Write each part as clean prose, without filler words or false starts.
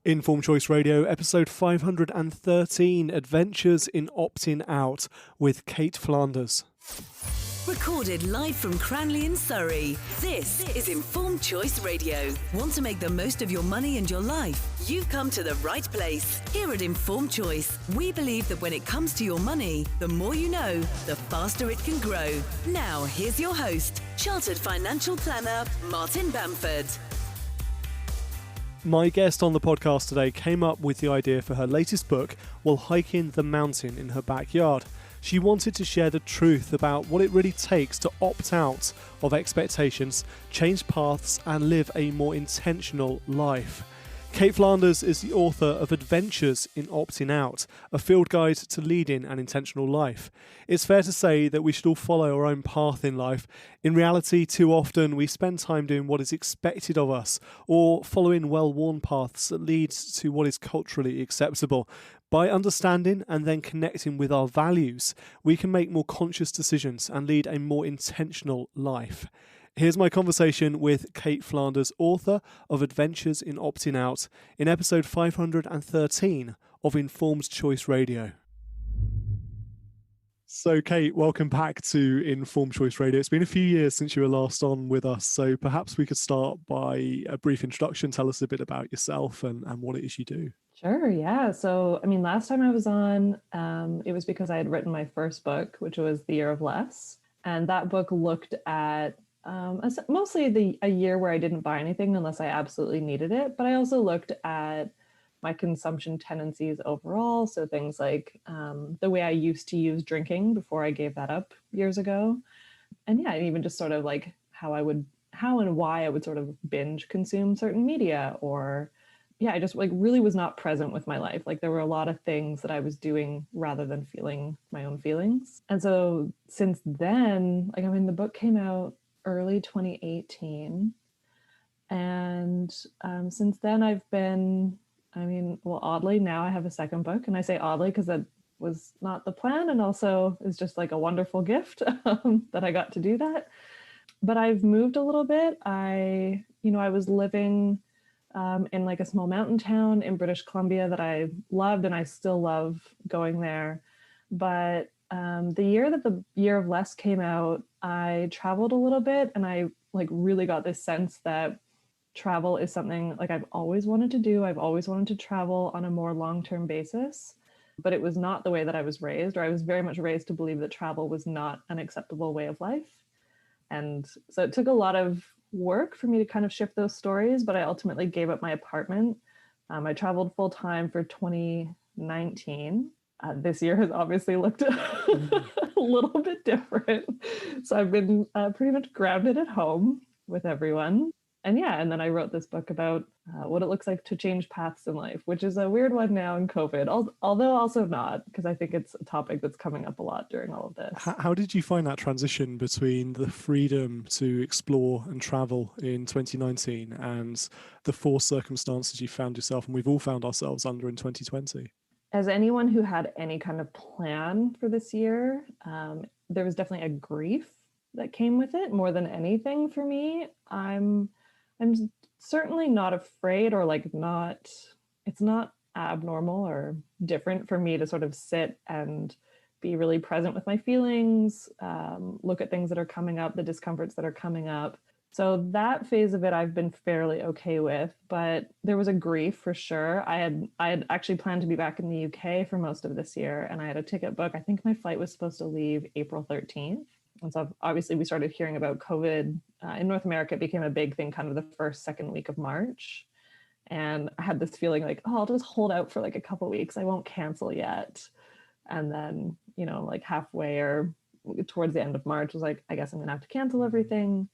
Informed Choice Radio, episode 513, Adventures in Opting Out with Cait Flanders. Recorded live from Cranley in Surrey, this is Informed Choice Radio. Want to make the most of your money and your life? You've come to the right place. Here at Informed Choice, we believe that when it comes to your money, the more you know, the faster it can grow. Now, here's your host, Chartered Financial Planner, Martin Bamford. My guest on the podcast today came up with the idea for her latest book while hiking the mountain in her backyard. She wanted to share the truth about what it really takes to opt out of expectations, change paths, and live a more intentional life. Cait Flanders is the author of Adventures in Opting Out, a field guide to leading an intentional life. It's fair to say that we should all follow our own path in life. In reality, too often we spend time doing what is expected of us or following well-worn paths that lead to what is culturally acceptable. By understanding and then connecting with our values, we can make more conscious decisions and lead a more intentional life. Here's my conversation with Cait Flanders, author of Adventures in Opting Out, in episode 513 of Informed Choice Radio. So, Cait, welcome back to Informed Choice Radio. It's been a few years since you were last on with us, so perhaps we could start by a brief introduction. Tell us a bit about yourself and what it is you do. Sure, yeah. So, last time I was on, it was because I had written my first book, which was The Year of Less. And that book looked at mostly a year where I didn't buy anything unless I absolutely needed it. But I also looked at my consumption tendencies overall. So things like the way I used to use drinking before I gave that up years ago. And yeah, even just sort of like how and why I would sort of binge consume certain media, or I just like really was not present with my life. Like there were a lot of things that I was doing rather than feeling my own feelings. And so since then, the book came out early 2018. And since then I've been, oddly, now I have a second book. And I say oddly because that was not the plan, and also is just like a wonderful gift that I got to do that. But I've moved a little bit. I was living in like a small mountain town in British Columbia that I loved, and I still love going there. But the year that The Year of Less came out, I traveled a little bit, and I like really got this sense that travel is something like I've always wanted to do. I've always wanted to travel on a more long-term basis, but it was not the way that I was raised, or I was very much raised to believe that travel was not an acceptable way of life. And so it took a lot of work for me to kind of shift those stories, but I ultimately gave up my apartment. I traveled full time for 2019. This year has obviously looked a little bit different. So I've been pretty much grounded at home with everyone. And then I wrote this book about what it looks like to change paths in life, which is a weird one now in COVID, although also not, because I think it's a topic that's coming up a lot during all of this. How did you find that transition between the freedom to explore and travel in 2019 and the forced circumstances you found yourself, and we've all found ourselves under in 2020? As anyone who had any kind of plan for this year, there was definitely a grief that came with it more than anything for me. I'm certainly not afraid, or it's not abnormal or different for me to sort of sit and be really present with my feelings, look at things that are coming up, the discomforts that are coming up. So that phase of it I've been fairly okay with, but there was a grief for sure. I had actually planned to be back in the UK for most of this year, and I had a ticket book. I think my flight was supposed to leave April 13th. And so obviously we started hearing about COVID in North America. It became a big thing kind of the second week of March. And I had this feeling like, I'll just hold out for like a couple of weeks. I won't cancel yet. And then, like halfway or towards the end of March was like, I guess I'm gonna have to cancel everything.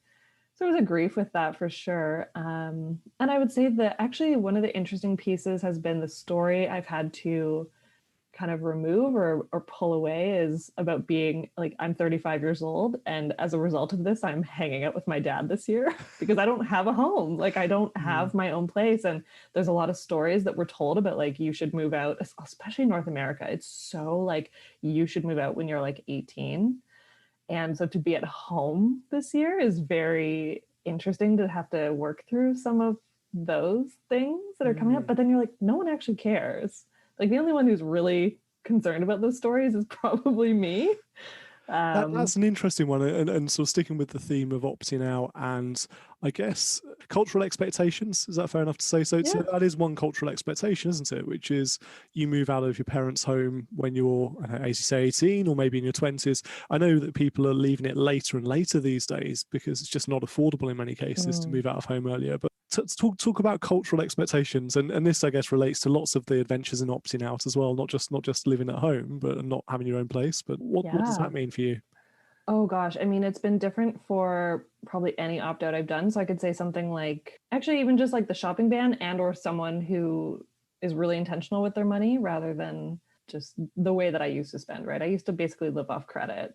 So there was a grief with that for sure. And I would say that actually one of the interesting pieces has been the story I've had to kind of remove or pull away is about being like, I'm 35 years old. And as a result of this, I'm hanging out with my dad this year because I don't have a home. Like I don't have my own place. And there's a lot of stories that we're told about like, you should move out, especially in North America. It's so like, you should move out when you're like 18. And so to be at home this year is very interesting to have to work through some of those things that are coming up, but then you're like, no one actually cares. Like the only one who's really concerned about those stories is probably me. That's an interesting one, and sort of sticking with the theme of opting out, and I guess cultural expectations. Is that fair enough to say? So that is one cultural expectation, isn't it? Which is you move out of your parents' home when you're, as you say, 18 or maybe in your 20s. I know that people are leaving it later and later these days because it's just not affordable in many cases to move out of home earlier. But talk about cultural expectations, and this I guess relates to lots of the adventures in opting out as well, not just living at home but not having your own place. But what does that mean for you? Oh gosh, I mean, it's been different for probably any opt-out I've done. So I could say something like, actually even just like the shopping ban, and or someone who is really intentional with their money rather than just the way that I used to spend, right? I used to basically live off credit.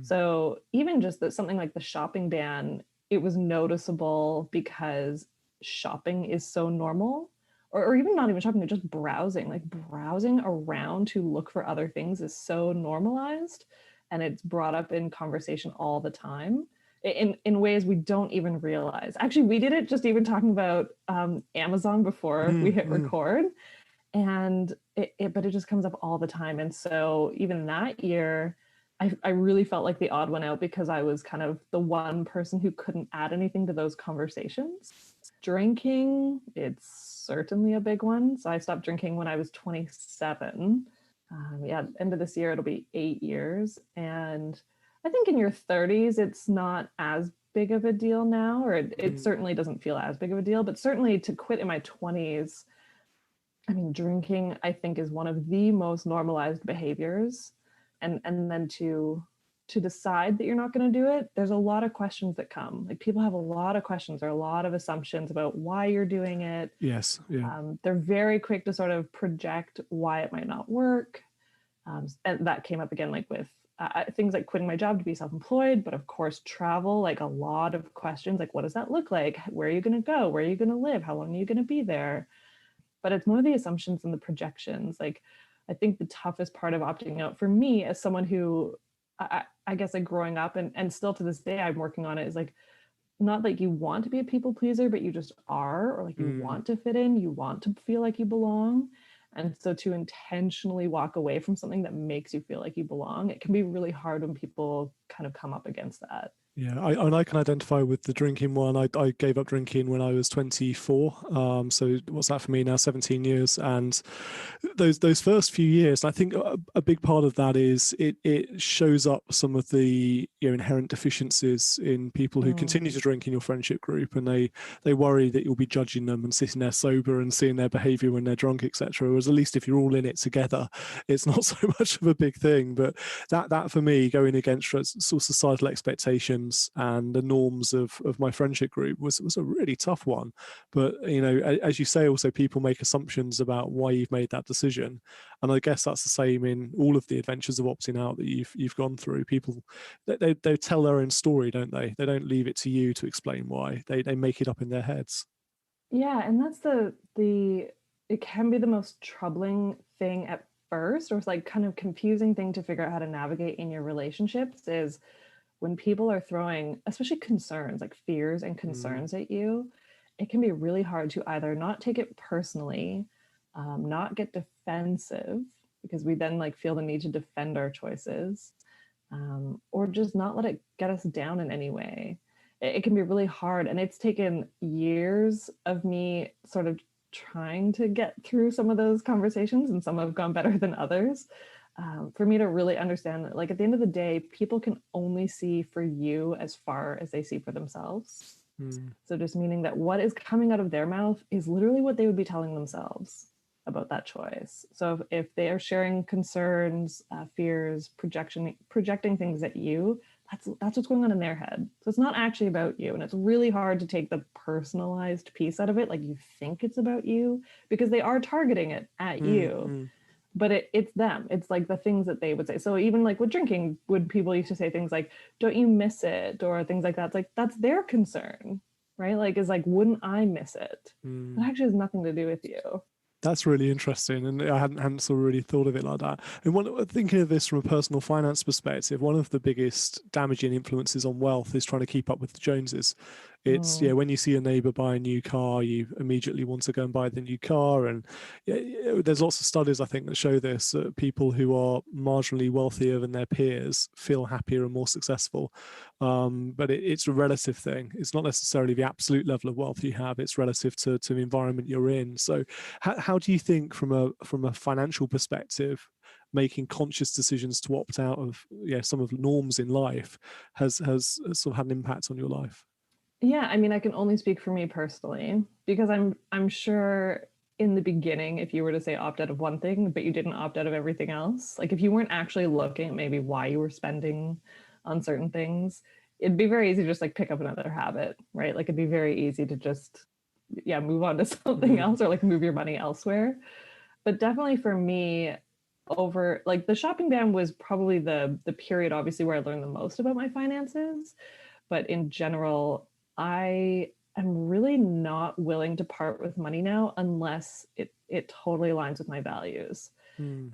So even just that, something like the shopping ban, it was noticeable because shopping is so normal, or even not even shopping, just browsing, like browsing around to look for other things is so normalized. And it's brought up in conversation all the time in ways we don't even realize. Actually, we did it just even talking about Amazon before we hit record. And but it just comes up all the time. And so even that year, I really felt like the odd one out because I was kind of the one person who couldn't add anything to those conversations. Drinking, it's certainly a big one. So I stopped drinking when I was 27. End of this year, it'll be 8 years. And I think in your 30s, it's not as big of a deal now, or it certainly doesn't feel as big of a deal, but certainly to quit in my 20s, I mean, drinking, I think, is one of the most normalized behaviors. And then to decide that you're not going to do it, there's a lot of questions that come. Like people have a lot of questions or a lot of assumptions about why you're doing it. Yes. Yeah. They're very quick to sort of project why it might not work. And that came up again, like with things like quitting my job to be self-employed, but of course, travel, like a lot of questions, like what does that look like? Where are you going to go? Where are you going to live? How long are you going to be there? But it's more the assumptions and the projections. Like, I think the toughest part of opting out for me as someone who, I guess like growing up and still to this day, I'm working on it, is like, not like you want to be a people pleaser, but you just are, or like you want to fit in, you want to feel like you belong. And so to intentionally walk away from something that makes you feel like you belong, it can be really hard when people kind of come up against that. Yeah, I can identify with the drinking one. I gave up drinking when I was 24. So what's that for me now? 17 years. And those first few years, I think a big part of that is it shows up some of the inherent deficiencies in people who continue to drink in your friendship group, and they worry that you'll be judging them and sitting there sober and seeing their behaviour when they're drunk, etc. Whereas at least if you're all in it together, it's not so much of a big thing. But that for me, going against sort of societal expectations and the norms of my friendship group was a really tough one. But as you say, also people make assumptions about why you've made that decision, and I guess that's the same in all of the adventures of opting out that you've gone through. People they tell their own story, don't they? They don't leave it to you to explain why. They make it up in their heads. Yeah, and that's it can be the most troubling thing at first, or it's like kind of confusing thing to figure out how to navigate in your relationships, is when people are throwing, especially concerns, like fears and concerns at you. It can be really hard to either not take it personally, not get defensive, because we then like feel the need to defend our choices, or just not let it get us down in any way. It can be really hard. And it's taken years of me sort of trying to get through some of those conversations, and some have gone better than others. For me to really understand that, like, at the end of the day, people can only see for you as far as they see for themselves. So just meaning that what is coming out of their mouth is literally what they would be telling themselves about that choice. So if they are sharing concerns, fears, projecting things at you, that's what's going on in their head. So it's not actually about you. And it's really hard to take the personalized piece out of it, like you think it's about you, because they are targeting it at you. But it's them. It's like the things that they would say. So even like with drinking, would people used to say things like, don't you miss it? Or things like that. It's like, that's their concern, right? Like, it's like, wouldn't I miss it? It actually has nothing to do with you. That's really interesting, and I hadn't sort of really thought of it like that. And thinking of this from a personal finance perspective, one of the biggest damaging influences on wealth is trying to keep up with the Joneses. It's, yeah, when you see a neighbor buy a new car, you immediately want to go and buy the new car. And there's lots of studies, I think, that show this. People who are marginally wealthier than their peers feel happier and more successful. But it's a relative thing. It's not necessarily the absolute level of wealth you have. It's relative to the environment you're in. So how do you think from a financial perspective, making conscious decisions to opt out of some of the norms in life has sort of had an impact on your life? Yeah, I mean, I can only speak for me personally, because I'm sure in the beginning, if you were to say opt out of one thing, but you didn't opt out of everything else, like if you weren't actually looking at maybe why you were spending on certain things, it'd be very easy to just like pick up another habit, right? Like it'd be very easy to just move on to something else, or like move your money elsewhere. But definitely for me, over like the shopping ban was probably the period obviously where I learned the most about my finances. But in general, I am really not willing to part with money now unless it totally aligns with my values.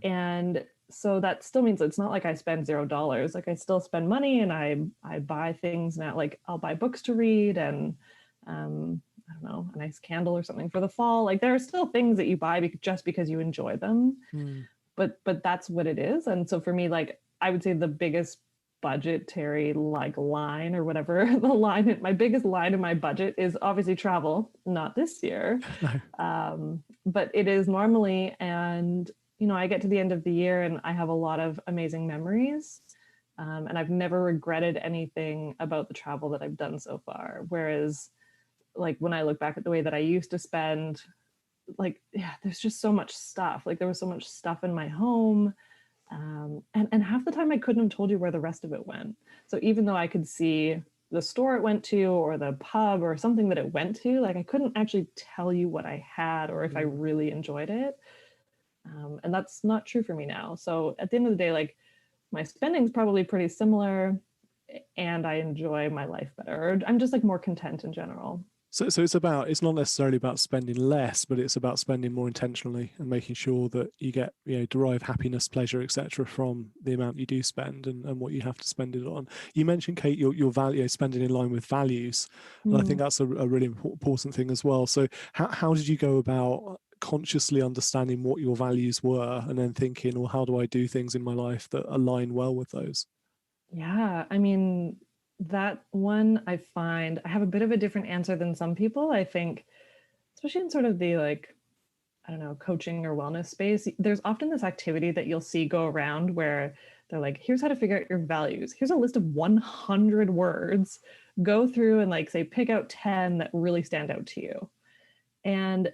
And so that still means it's not like I spend $0. Like I still spend money, and I buy things now. Like I'll buy books to read, and I don't know, a nice candle or something for the fall. Like there are still things that you buy just because you enjoy them. But that's what it is. And so for me, like I would say the biggest budgetary like line or whatever my biggest line in my budget is obviously travel. Not this year. No. But it is normally. And I get to the end of the year and I have a lot of amazing memories, and I've never regretted anything about the travel that I've done so far. Whereas like when I look back at the way that I used to spend, like there's just so much stuff. Like there was so much stuff in my home. And half the time I couldn't have told you where the rest of it went. So even though I could see the store it went to or the pub or something that it went to, like I couldn't actually tell you what I had or if I really enjoyed it. And that's not true for me now. So at the end of the day, like my spending's probably pretty similar, and I enjoy my life better. I'm just like more content in general. So it's not necessarily about spending less, but it's about spending more intentionally and making sure that you get, derive happiness, pleasure, etc. from the amount you do spend and what you have to spend it on. You mentioned, Cait, your value, spending in line with values. And I think that's a really important thing as well. So how did you go about consciously understanding what your values were and then thinking, well, how do I do things in my life that align well with those? Yeah, I mean, that one I find I have a bit of a different answer than some people. I think, especially in sort of the like, I don't know, coaching or wellness space, there's often this activity that you'll see go around where they're like, here's how to figure out your values. Here's a list of 100 words. Go through and like say, pick out 10 that really stand out to you. And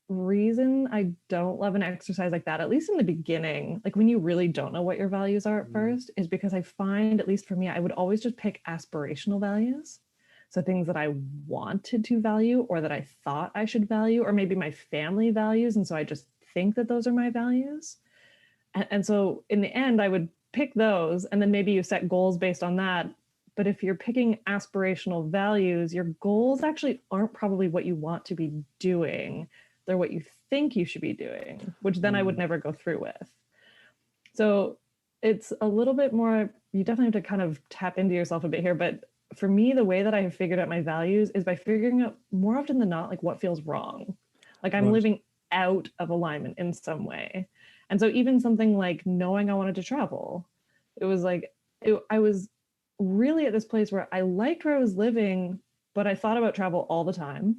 reason I don't love an exercise like that, at least in the beginning, like when you really don't know what your values are at first, is because I find, at least for me, I would always just pick aspirational values. So things that I wanted to value or that I thought I should value, or maybe my family values. And so I just think that those are my values. And so in the end, I would pick those, and then maybe you set goals based on that. But if you're picking aspirational values, your goals actually aren't probably what you want to be doing. They're what you think you should be doing, which then I would never go through with. So it's a little bit more, you definitely have to kind of tap into yourself a bit here. But for me, the way that I have figured out my values is by figuring out more often than not, like what feels wrong. Like I'm living out of alignment in some way. And so even something like knowing I wanted to travel, it was like, I was really at this place where I liked where I was living, but I thought about travel all the time.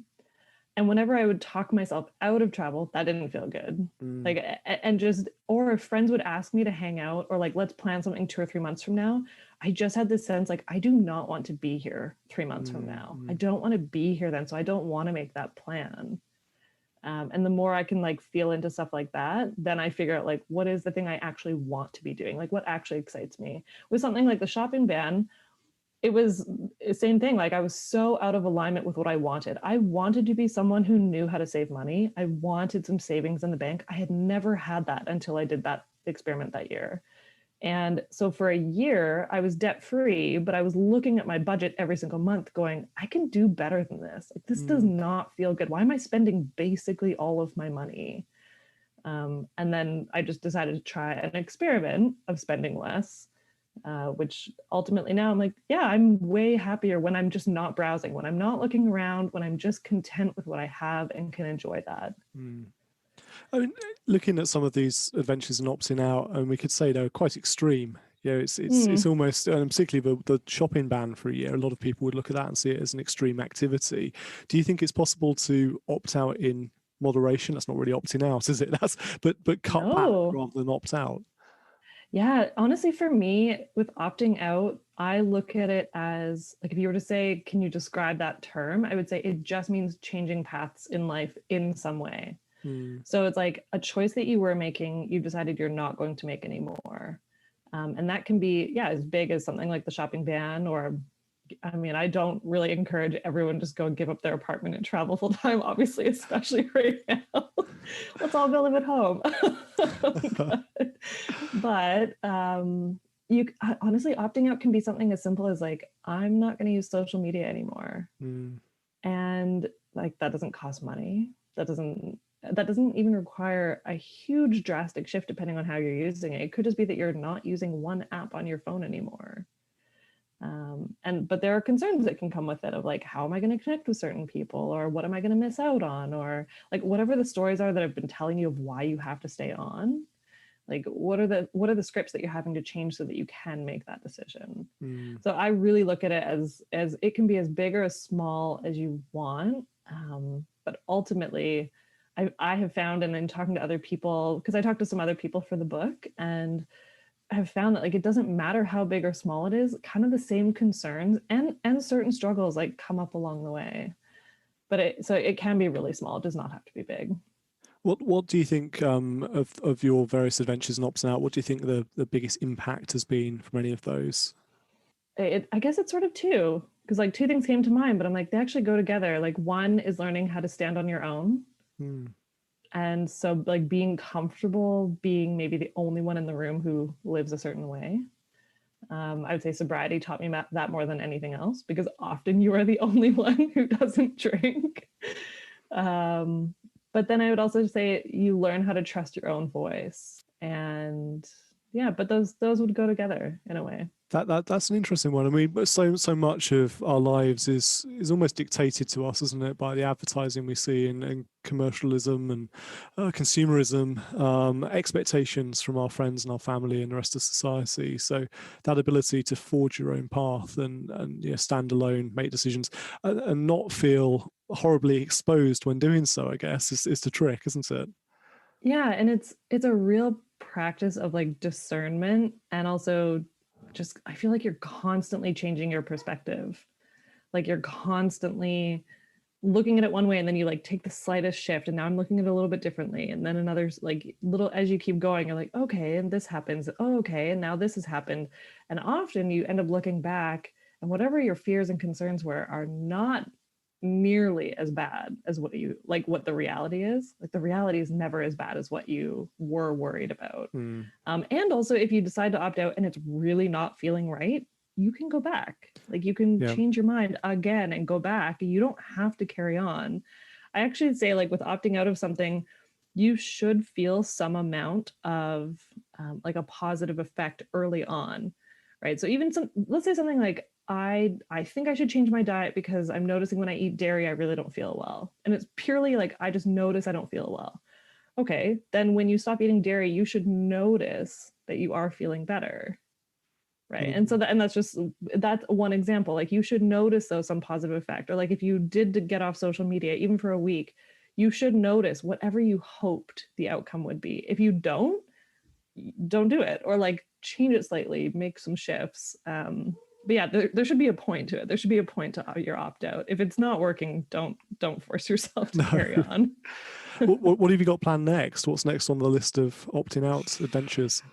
And whenever I would talk myself out of travel, that didn't feel good. Like, and just, or if friends would ask me to hang out or like, let's plan something 2 or 3 months from now, I just had this sense like, I do not want to be here 3 months from now. I don't want to be here then. So I don't want to make that plan. And the more I can like feel into stuff like that, then I figure out like, what is the thing I actually want to be doing? Like what actually excites me? With something like the shopping ban, it was the same thing. Like I was so out of alignment with what I wanted. I wanted to be someone who knew how to save money. I wanted some savings in the bank. I had never had that until I did that experiment that year. And so for a year, I was debt free, but I was looking at my budget every single month going, I can do better than this. Like this does not feel good. Why am I spending basically all of my money? And then I just decided to try an experiment of spending less. which ultimately now I'm like, yeah, I'm way happier when I'm just not browsing, when I'm not looking around, when I'm just content with what I have and can enjoy that. I mean, looking at some of these adventures and opting out, and we could say they're quite extreme. You know, it's almost, and particularly the shopping ban for a year. A lot of people would look at that and see it as an extreme activity. Do you think it's possible to opt out in moderation? That's not really opting out, is it? But cut back No. rather than opt out. Yeah, honestly, for me, with opting out, I look at it as like if you were to say, can you describe that term? I would say it just means changing paths in life in some way. So it's like a choice that you were making, you decided you're not going to make anymore. And that can be, yeah, as big as something like the shopping ban, or I mean, I don't really encourage everyone to just go and give up their apartment and travel full time, obviously, especially right now. Let's all go live at home. but you honestly, opting out can be something as simple as like, I'm not going to use social media anymore. And like, that doesn't cost money. That doesn't even require a huge drastic shift depending on how you're using it. It could just be that you're not using one app on your phone anymore. But there are concerns that can come with it of like, how am I going to connect with certain people, or what am I going to miss out on, or like whatever the stories are that have been telling you of why you have to stay on. Like, what are the scripts that you're having to change so that you can make that decision? So I really look at it as it can be as big or as small as you want. But ultimately, I have found, and in talking to other people, because I talked to some other people for the book, and I have found that like it doesn't matter how big or small it is, kind of the same concerns and certain struggles like come up along the way. But it can be really small. It does not have to be big. What do you think of your various adventures and opting out? What do you think the biggest impact has been from any of those? I guess it's sort of two, because like two things came to mind, but I'm like, they actually go together. Like one is learning how to stand on your own. And so like being comfortable being maybe the only one in the room who lives a certain way. I would say sobriety taught me that more than anything else, because often you are the only one who doesn't drink. But then I would also say you learn how to trust your own voice. And yeah, but those would go together in a way. That's an interesting one. I mean, so much of our lives is almost dictated to us, isn't it, by the advertising we see and commercialism and consumerism, expectations from our friends and our family and the rest of society. So that ability to forge your own path and stand alone, make decisions, and not feel horribly exposed when doing so, I guess, is the trick, isn't it? Yeah, and it's a real practice of like discernment, and also just I feel like you're constantly changing your perspective. Like you're constantly looking at it one way, and then you like take the slightest shift, and now I'm looking at it a little bit differently, and then another like little, as you keep going, you're like, okay, and this happens, oh, okay, and now this has happened. And often you end up looking back, and whatever your fears and concerns were are not nearly as bad as what the reality is. Like the reality is never as bad as what you were worried about. And also, if you decide to opt out and it's really not feeling right, you can go back. Like you can change your mind again and go back. You don't have to carry on. I actually say, like, with opting out of something, you should feel some amount of like a positive effect early on, right? So even let's say something like, I think I should change my diet because I'm noticing when I eat dairy, I really don't feel well. And it's purely like, I just notice I don't feel well. Okay, then when you stop eating dairy, you should notice that you are feeling better. Right. And so that's one example. Like you should notice though some positive effect. Or like if you did get off social media, even for a week, you should notice whatever you hoped the outcome would be. If you don't do it, or like change it slightly, make some shifts. But yeah, there should be a point to it. There should be a point to your opt out. If it's not working, don't force yourself to carry on. What have you got planned next? What's next on the list of opting out adventures?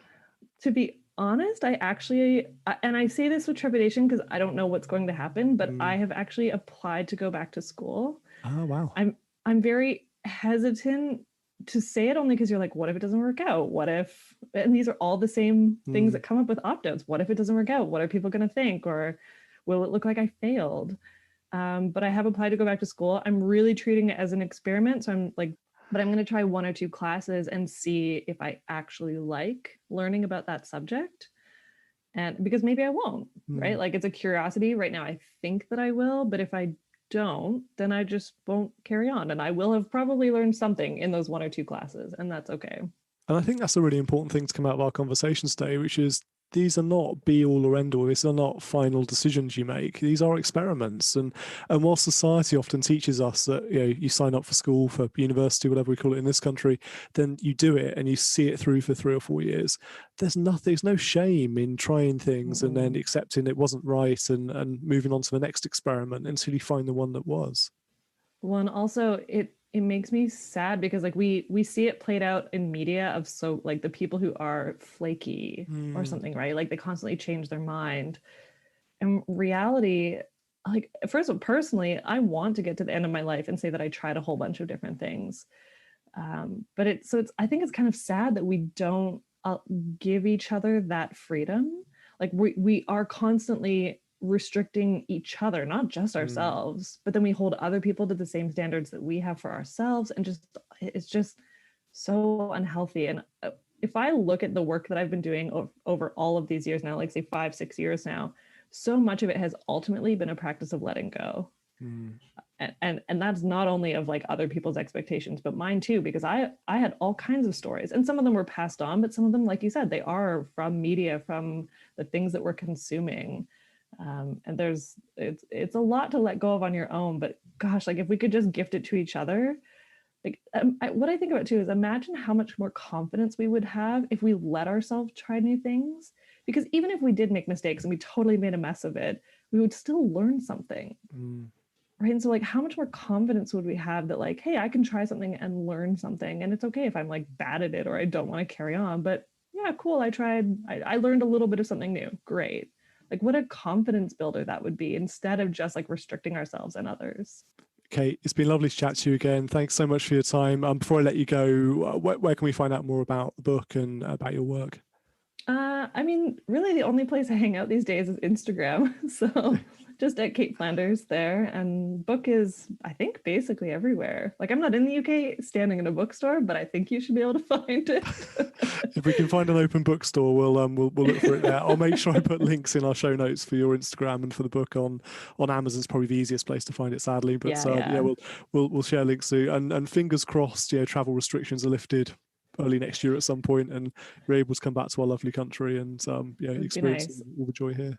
To be honest, I actually, and I say this with trepidation because I don't know what's going to happen, but I have actually applied to go back to school. Oh, wow. I'm very hesitant to say it, only because you're like, what if it doesn't work out? What if, and these are all the same things that come up with opt-outs. What if it doesn't work out? What are people going to think? Or will it look like I failed? But I have applied to go back to school. I'm really treating it as an experiment. So I'm going to try 1 or 2 classes and see if I actually like learning about that subject. And because maybe I won't, right? Like, it's a curiosity right now. I think that I will, but if I don't, then I just won't carry on. And I will have probably learned something in those 1 or 2 classes, and that's okay. And I think that's a really important thing to come out of our conversation today, which is these are not be all or end all. These are not final decisions you make. These are experiments. And while society often teaches us that, you sign up for school, for university, whatever we call it in this country, then you do it and you see it through for 3 or 4 years. There's no shame in trying things and then accepting it wasn't right and moving on to the next experiment until you find the one that was. Well, and also it makes me sad because like we see it played out in media of so like the people who are flaky or something, right? Like they constantly change their mind. And reality, like first of all, personally, I want to get to the end of my life and say that I tried a whole bunch of different things. But I think it's kind of sad that we don't give each other that freedom. Like we are constantly restricting each other, not just ourselves, but then we hold other people to the same standards that we have for ourselves, and it's just so unhealthy. And if I look at the work that I've been doing over all of these years now, like say 5-6 years now, so much of it has ultimately been a practice of letting go. And that's not only of like other people's expectations, but mine too, because I had all kinds of stories, and some of them were passed on, but some of them, like you said, they are from media, from the things that we're consuming. And it's a lot to let go of on your own, but gosh, like if we could just gift it to each other, like what I think about too is imagine how much more confidence we would have if we let ourselves try new things, because even if we did make mistakes and we totally made a mess of it, we would still learn something. Right. And so like how much more confidence would we have that like, hey, I can try something and learn something, and it's okay if I'm like bad at it or I don't want to carry on, but yeah, cool, I tried, I learned a little bit of something new, great. Like what a confidence builder that would be, instead of just like restricting ourselves and others. Cait, it's been lovely to chat to you again. Thanks so much for your time. Before I let you go, where can we find out more about the book and about your work? I mean, really the only place I hang out these days is Instagram. So just at Cait Flanders there. And book is, I think, basically everywhere. Like I'm not in the UK standing in a bookstore, but I think you should be able to find it. If we can find an open bookstore, we'll look for it there. I'll make sure I put links in our show notes for your Instagram and for the book on Amazon. It's probably the easiest place to find it, sadly. But we'll share links too. And fingers crossed, travel restrictions are lifted early next year at some point, and we're able to come back to our lovely country and experience all the joy here.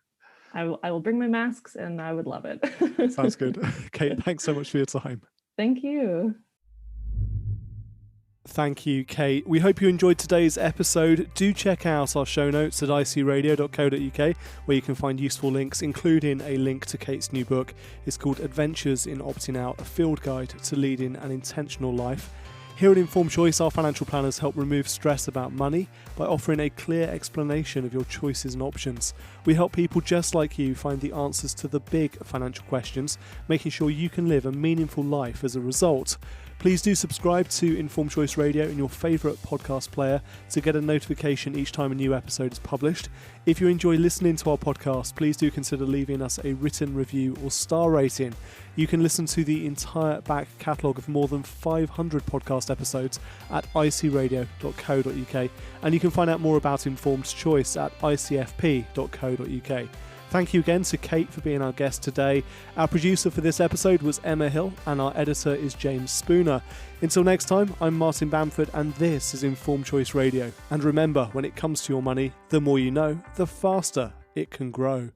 I will bring my masks, and I would love it. Sounds good. Cait, thanks so much for your time. Thank you. Thank you, Cait. We hope you enjoyed today's episode. Do check out our show notes at icradio.co.uk, where you can find useful links, including a link to Cait's new book. It's called Adventures in Opting Out, a field guide to leading an intentional life. Here at Informed Choice, our financial planners help remove stress about money by offering a clear explanation of your choices and options. We help people just like you find the answers to the big financial questions, making sure you can live a meaningful life as a result. Please do subscribe to Informed Choice Radio in your favourite podcast player to get a notification each time a new episode is published. If you enjoy listening to our podcast, please do consider leaving us a written review or star rating. You can listen to the entire back catalogue of more than 500 podcast episodes at icradio.co.uk, and you can find out more about Informed Choice at icfp.co.uk. Thank you again to Cait for being our guest today. Our producer for this episode was Emma Hill, and our editor is James Spooner. Until next time, I'm Martin Bamford, and this is Informed Choice Radio. And remember, when it comes to your money, the more you know, the faster it can grow.